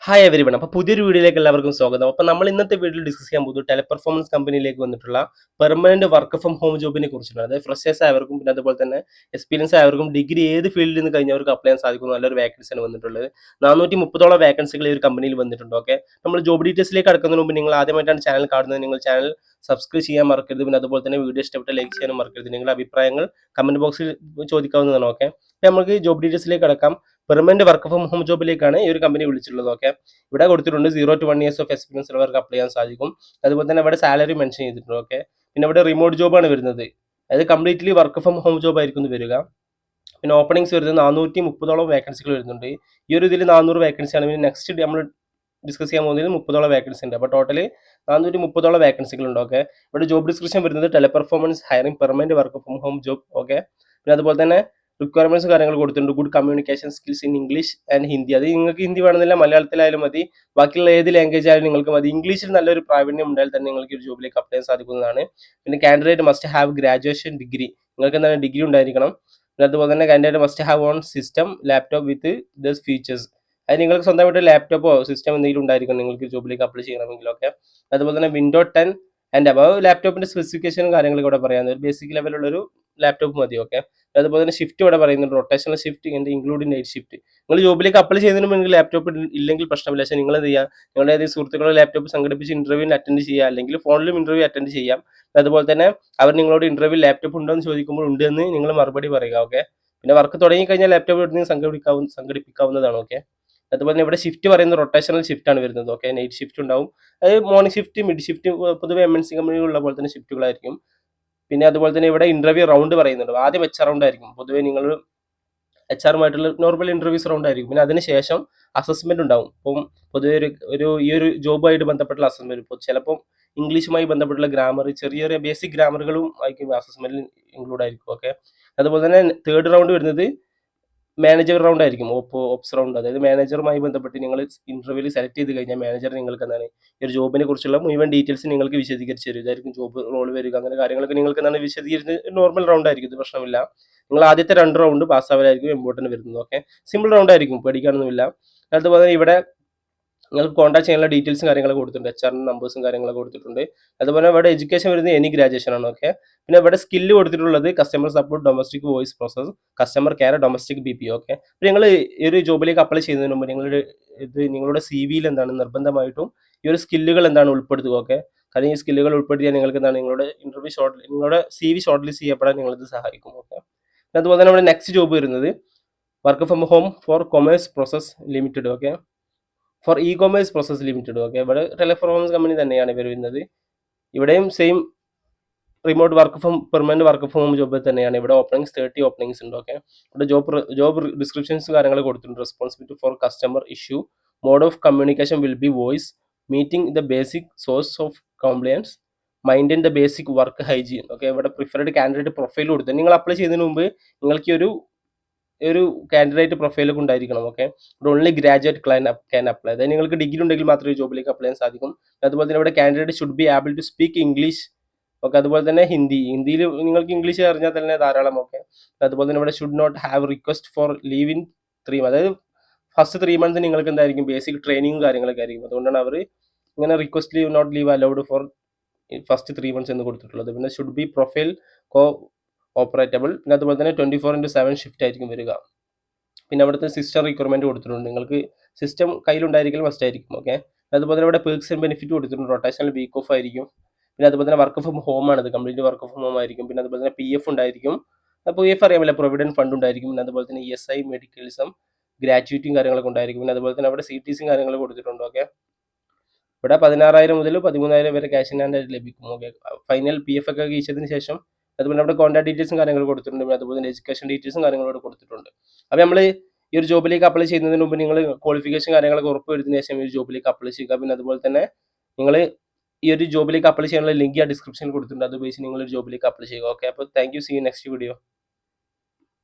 Hi everyone. അപ്പോൾ പുതിയൊരു വീഡിയോയിലേക്ക് എല്ലാവർക്കും സ്വാഗതം. അപ്പോൾ നമ്മൾ ഇന്നത്തെ വീഡിയോയിൽ ഡിസ്കസ് ചെയ്യാൻ പോകുന്നത് ടെലിപെർഫോമൻസ് കമ്പനിയിലേക്ക് വന്നിട്ടുള്ള പെർമനന്റ് വർക്ക് ഫ്രം ഹോം ജോബിനെ കുറിച്ചിട്ടാണ്. അതായത് ഫ്രഷേഴ്സ് ആയവർക്കും പിന്നെ അതുപോലെ തന്നെ എക്സ്പീരിയൻസ് ആയവർക്കും ഡിഗ്രി ഏത് ഫീൽഡിൽ നിന്ന് കഴിഞ്ഞവർക്ക് അപ്ലൈ ചെയ്യാൻ സാധിക്കുന്ന നല്ലൊരു വേക്കൻസിയാണ് വന്നിട്ടുള്ളത്. 430ഓളം വേക്കൻസികൾ ഈ ഒരു കമ്പനിയിൽ വന്നിട്ടുണ്ട്. ഓക്കെ, നമ്മൾ ജോബ് ഡീറ്റെയിൽസിലേക്ക് കടക്കുന്നതിന് മുമ്പ് നിങ്ങൾ ആദ്യമായിട്ടാണ് ചാനൽ കാണുന്നത്, നിങ്ങൾ ചാനൽ സബ്സ്ക്രൈബ് ചെയ്യാൻ മറക്കരുത്. പിന്നെ അതുപോലെ തന്നെ വീഡിയോ ഇഷ്ടപ്പെട്ട ലൈക്ക് ചെയ്യാനും മറക്കരുത്. നിങ്ങളുടെ അഭിപ്രായങ്ങൾ കമന്റ് ബോക്സിൽ ചോദിക്കാവുന്നതാണ്. ഓക്കെ, അപ്പോൾ നമുക്ക് ജോബ് ഡീറ്റെയിൽസിലേക്ക് കടക്കാം. പെർമനന്റ് വർക്ക് ഫ്രം ഹോം ജോബിലേക്കാണ് ഈ ഒരു കമ്പനി വിളിച്ചിട്ടുള്ളത്. ഓക്കെ, ഇവിടെ കൊടുത്തിട്ടുണ്ട് 0 to 1 years ഓഫ് എക്സ്പീരിയൻസ് ഉള്ളവർക്ക് അപ്ലൈ ചെയ്യാൻ സാധിക്കും. അതുപോലെ തന്നെ ഇവിടെ സാലറി മെൻഷൻ ചെയ്തിട്ടുണ്ട്. ഓക്കെ, പിന്നെ ഇവിടെ റിമോട്ട് ജോബാണ് വരുന്നത്. അതായത് completely work from home job ആയിരിക്കും വരിക. പിന്നെ ഓപ്പണിങ്സ് വരുന്നത് 430ഓളം വേക്കൻസികൾ വരുന്നുണ്ട്. ഈ ഒരു ഇതിൽ 400 വേക്കൻസിയാണ്. പിന്നെ നെക്സ്റ്റ് നമ്മൾ ഡിസ്കസ് ചെയ്യാൻ പോകുന്നതിൽ 30ഓളം വേക്കൻസി ഉണ്ട്. അപ്പോൾ ടോട്ടൽ 430ഓളം വേക്കൻസികൾ ഉണ്ട്. ഓക്കെ, ഇവിടെ ജോബ് ഡിസ്ക്രിപ്ഷൻ വരുന്നത് Teleperformance hiring permanent work from home job. Okay, പിന്നെ അതുപോലെ തന്നെ റിക്വയർമെന്റ്സ് കാര്യങ്ങൾ കൊടുത്തിട്ടുണ്ട്. Good communication skills in English and Hindi. അത് നിങ്ങൾക്ക് ഹിന്ദി വേണമെന്നില്ല, മലയാളത്തിലായാലും മതി, ബാക്കിയുള്ള ഏത് ലാംഗ്വേജ് ആയാലും നിങ്ങൾക്ക് മതി. ഇംഗ്ലീഷിൽ നല്ലൊരു പ്രാവീണ്യം ഉണ്ടായാൽ തന്നെ നിങ്ങൾക്ക് ഒരു ജോബിലേക്ക് അപ്ലൈ ചെയ്യാൻ സാധിക്കുന്നതാണ്. പിന്നെ candidate must have graduation degree, നിങ്ങൾക്ക് എന്താണ് ഡിഗ്രി ഉണ്ടായിരിക്കണം. പിന്നെ അതുപോലെ തന്നെ candidate must have own system laptop with these features. അത് നിങ്ങൾക്ക് സ്വന്തമായിട്ട് ലാപ്ടോപ്പോ സിസ്റ്റം എന്തെങ്കിലും ഉണ്ടായിരിക്കണം നിങ്ങൾക്ക് ജോബിലേക്ക് അപ്ലൈ ചെയ്യണമെങ്കിലൊക്കെ. അതുപോലെ തന്നെ വിൻഡോ 10 ആൻഡ് അബവ് ലാപ്ടോപ്പിന്റെ സ്പെസിഫിക്കേഷനും കാര്യങ്ങളൊക്കെ ഇവിടെ പറയാം. ഒരു ബേസിക് ലെവലുള്ള ഒരു ലാപ്ടോപ്പ് മതി. ഓക്കെ, അതുപോലെ തന്നെ ഷിഫ്റ്റ് ഇവിടെ പറയുന്നുണ്ട്, rotational shift and including night shift. നിങ്ങൾ ജോബിലേക്ക് അപ്ലൈ ചെയ്യുന്നതിന് മുമ്പ് ലാപ്ടോപ്പ് ഇല്ലെങ്കിൽ പ്രശ്നമില്ല. പക്ഷേ നിങ്ങൾ എന്ത് ചെയ്യുക, നിങ്ങളുടെ ഏതെങ്കിലും സുഹൃത്തുക്കളുടെ ലാപ്ടോപ്പ് സംഘടിപ്പിച്ച് ഇന്റർവ്യൂവിന് അറ്റൻഡ് ചെയ്യുക, അല്ലെങ്കിൽ ഫോണിലും ഇന്റർവ്യൂ അറ്റൻഡ് ചെയ്യാം. അതുപോലെ തന്നെ അവർ നിങ്ങളോട് ഇന്റർവ്യൂ ലാപ്ടോപ്പ് ഉണ്ടോ എന്ന് ചോദിക്കുമ്പോൾ ഉണ്ട് എന്ന് നിങ്ങൾ മറുപടി പറയുക. ഓക്കെ, പിന്നെ വർക്ക് തുടങ്ങി കഴിഞ്ഞാൽ ലാപ്ടോപ്പ് എടുത്ത് സംഘടിപ്പിക്കാവുന്നതാണ്. ഓക്കെ, അതുപോലെ തന്നെ ഇവിടെ ഷിഫ്റ്റ് പറയുന്നത് റൊട്ടേഷണൽ ഷിഫ്റ്റ് ആണ് വരുന്നത്. ഓക്കെ, നൈറ്റ് ഷിഫ്റ്റ് ഉണ്ടാവും. അത് മോർണിംഗ് ഷിഫ്റ്റ് മിഡ് ഷിഫ്റ്റ് പൊതുവെ MNC കമ്പനികളുള്ള പോലെ തന്നെ ഷിഫ്റ്റുകളായിരിക്കും. പിന്നെ അതുപോലെ തന്നെ ഇവിടെ ഇന്റർവ്യൂ റൗണ്ട് പറയുന്നുണ്ട്. ആദ്യം റൗണ്ട് ആയിരിക്കും. പൊതുവെ നിങ്ങൾ HR നോർമൽ ഇന്റർവ്യൂസ് റൗണ്ട് ആയിരിക്കും. പിന്നെ അതിനുശേഷം അസസ്മെന്റ് ഉണ്ടാവും. ഇപ്പം പൊതുവെ ഈ ഒരു ജോബുമായിട്ട് ബന്ധപ്പെട്ടുള്ള അസസ്മെന്റ്, ഇപ്പോൾ ചിലപ്പം ഇംഗ്ലീഷുമായി ബന്ധപ്പെട്ടുള്ള ഗ്രാമർ, ചെറിയ ചെറിയ ബേസിക് ഗ്രാമറുകളും ആയിരിക്കും അസസ്മെന്റിൽ ഇൻക്ലൂഡ് ആയിരിക്കും. ഓക്കെ, അതുപോലെ തന്നെ തേർഡ് റൗണ്ട് വരുന്നത് മാനേജർ റൗണ്ട് ആയിരിക്കും. ഓപ്സ് റൗണ്ട്, അതായത് മാനേജറുമായി ബന്ധപ്പെട്ട് നിങ്ങൾ ഇന്റർവ്യൂവിൽ സെലക്ട് ചെയ്ത് കഴിഞ്ഞാൽ മാനേജർ നിങ്ങൾക്ക് എന്താണ് ഈ ഒരു ജോബിനെ കുറിച്ചുള്ള മുഴുവൻ ഡീറ്റെയിൽസ് നിങ്ങൾക്ക് വിശദീകരിച്ച് തരും. ഇതായിരിക്കും ജോബ് റോൾ വരിക, അങ്ങനെ കാര്യങ്ങളൊക്കെ നിങ്ങൾക്ക് എന്താണ് വിശദീകരിച്ച് നോർമൽ റൗണ്ട് ആയിരിക്കും. ഇത് പ്രശ്നമില്ല. നിങ്ങൾ ആദ്യത്തെ 2 റൗണ്ട് പാസ്സാവലായിരിക്കും ഇമ്പോർട്ടന്റ് വരുന്നത്. ഓക്കെ, സിമ്പിൾ റൗണ്ട് ആയിരിക്കും, പേടിക്കാനൊന്നുമില്ല. അതുപോലെ തന്നെ ഇവിടെ നിങ്ങൾക്ക് കോൺടാക്ട് ചെയ്യാനുള്ള ഡീറ്റെയിൽസും കാര്യങ്ങളൊക്കെ കൊടുത്തിട്ടുണ്ട്. HR നമ്പേഴ്സും കാര്യങ്ങളൊക്കെ കൊടുത്തിട്ടുണ്ട്. അതുപോലെ ഇവിടെ എഡ്യൂക്കേഷൻ വരുന്നത് എനി ഗ്രാജുവേഷൻ ആണ്. ഓക്കെ, പിന്നെ ഇവിടെ സ്കില്ല് കൊടുത്തിട്ടുള്ളത് customer support, domestic voice process, customer care, domestic BPO. Okay, അപ്പോൾ നിങ്ങൾ ഈ ഒരു ജോബിലേക്ക് അപ്ലൈ ചെയ്യുന്നതിന് മുമ്പ് നിങ്ങളുടെ CV-യിൽ എന്താണ് നിർബന്ധമായിട്ടും ഈ ഒരു സ്കില്ലുകൾ എന്താണ് ഉൾപ്പെടുത്തുക. ഓക്കെ, കാരണം ഈ സ്കില്ലുകൾ ഉൾപ്പെടുത്തിയാൽ നിങ്ങൾക്ക് എന്താണ് നിങ്ങളുടെ CV ഷോർട്ട് ലിസ്റ്റ് ചെയ്യപ്പെടാൻ നിങ്ങളിത് സഹായിക്കും. ഓക്കെ, അതുപോലെ തന്നെ നമ്മുടെ നെക്സ്റ്റ് ജോബ് വരുന്നത് work from home for commerce process limited. Okay, for ecommerce process limited. Okay, ഇവിടെ ടെലിപെർഫോമൻസ് കമ്പനി തന്നെയാണ് ഇവർ വരുന്നത്. ഇവിടെയും same remote work from permanent work from home job തന്നെയാണ്. ഇവിടെ 30 ഓപ്പണിങ്സ് ഉണ്ട്. ഓക്കെ, ഇവിടെ ജോബ് ഡിസ്ക്രിപ്ഷൻസ് കാര്യങ്ങൾ കൊടുത്തിട്ടുണ്ട്. Responsibility for customer issue, mode of communication will be voice, meeting the basic source of compliance, maintain the basic work hygiene. Okay, ഇവിടെ preferred candidate profile കൊടുത്തു. നിങ്ങൾ apply ചെയ്യുന്നതിന് മുമ്പ് നിങ്ങൾക്ക് ഒരു കാൻഡിഡേറ്റ് പ്രൊഫൈലൊക്കെ ഉണ്ടായിരിക്കണം. Okay, only graduate can apply. അതായത് നിങ്ങൾക്ക് ഡിഗ്രി ഉണ്ടെങ്കിൽ മാത്രമേ ജോബിലേക്ക് അപ്ലൈ ചെയ്യാൻ സാധിക്കും. അതുപോലെ തന്നെ ഇവിടെ candidate should be able to speak English. Okay, അതുപോലെ തന്നെ ഹിന്ദിയിൽ നിങ്ങൾക്ക് ഇംഗ്ലീഷ് അറിഞ്ഞാൽ തന്നെ ധാരാളം. ഓക്കെ, അതുപോലെ തന്നെ ഇവിടെ should not have request for leave in 3 months. അതായത് ഫസ്റ്റ് 3 months നിങ്ങൾക്ക് എന്തായിരിക്കും ബേസിക് ട്രെയിനിങ്ങും കാര്യങ്ങളൊക്കെ ആയിരിക്കും. അതുകൊണ്ടാണ് അവർ ഇങ്ങനെ request leave not leave allowed for first 3 months എന്ന് കൊടുത്തിട്ടുള്ളത്. പിന്നെ ഷുഡ് ബി പ്രൊഫൈൽ ഓപ്പറേറ്റബിൾ. പിന്നെ അതുപോലെ തന്നെ 24/7 ഷിഫ്റ്റ് ആയിരിക്കും വരിക. പിന്നെ അവിടുത്തെ സിസ്റ്റം റിക്വയർമെന്റ് കൊടുത്തിട്ടുണ്ട്. നിങ്ങൾക്ക് സിസ്റ്റം കയ്യിലുണ്ടായിരിക്കൽ മസ്റ്റ് ആയിരിക്കും. ഓക്കെ, അതുപോലെ തന്നെ ഇവിടെ പേർക്സ് ആൻഡ് ബെനിഫിറ്റ് കൊടുത്തിട്ടുണ്ട്. റൊട്ടേഷണൽ വീക്ക് ഓഫ് ആയിരിക്കും. പിന്നെ അതുപോലെ തന്നെ വർക്ക് ഫ്രം ഹോം ആണ്, ഇത് കംപ്ലീറ്റ് വർക്ക് ഫ്രം ഹോം ആയിരിക്കും. പിന്നെ അതുപോലെ തന്നെ PF ഉണ്ടായിരിക്കും. PF അറിയാമല്ലോ, പ്രൊവിഡന്റ് ഫണ്ട് ഉണ്ടായിരിക്കും. പിന്നെ അതുപോലെ തന്നെ ESI, മെഡിക്കലിസം, ഗ്രാറ്റുവിറ്റിയും കാര്യങ്ങളൊക്കെ ഉണ്ടായിരിക്കും. പിന്നെ അതുപോലെ തന്നെ അവിടെ CTCയും കാര്യങ്ങൾ കൊടുത്തിട്ടുണ്ട്. ഓക്കെ, ഇവിടെ 16,000 മുതൽ 13,000 വരെ ക്യാഷ് ഇൻ ഹാൻഡ് ആയിട്ട് ലഭിക്കും. ഓക്കെ, ഫൈനൽ PF ഒക്കെ വീശിയതിന് ശേഷം അതുപോലെ അവിടെ കോൺടാക്ട് ഡീറ്റെയിൽസും കാര്യങ്ങൾ കൊടുത്തിട്ടുണ്ട്. പിന്നെ അതുപോലെ തന്നെ എഡ്യൂക്കേഷൻ ഡീറ്റെയിൽസും കാര്യങ്ങളോട് കൊടുത്തിട്ടുണ്ട്. അപ്പോൾ നമ്മൾ ഈ ഒരു ജോബിലേക്ക് അപ്ലൈ ചെയ്യുന്നതിന് മുമ്പ് നിങ്ങൾ ക്വാളിഫിക്കേഷൻ കാര്യങ്ങളൊക്കെ ഉറപ്പുവരുത്തിയതിനു ശേഷം ഈ ജോബിലേക്ക് അപ്ലൈ ചെയ്യുക. പിന്നെ അതുപോലെ തന്നെ നിങ്ങൾ ഈ ഒരു ജോബിലേക്ക് അപ്ലൈ ചെയ്യാനുള്ള ലിങ്ക് ഡിസ്ക്രിപ്ഷനിൽ കൊടുത്തിട്ടുണ്ട്. അത് ഉപയോഗിച്ച് നിങ്ങൾ ഒരു ജോബിലേക്ക് അപ്ലൈ ചെയ്യുക. ഓക്കെ, അപ്പോൾ thank you. See you next video.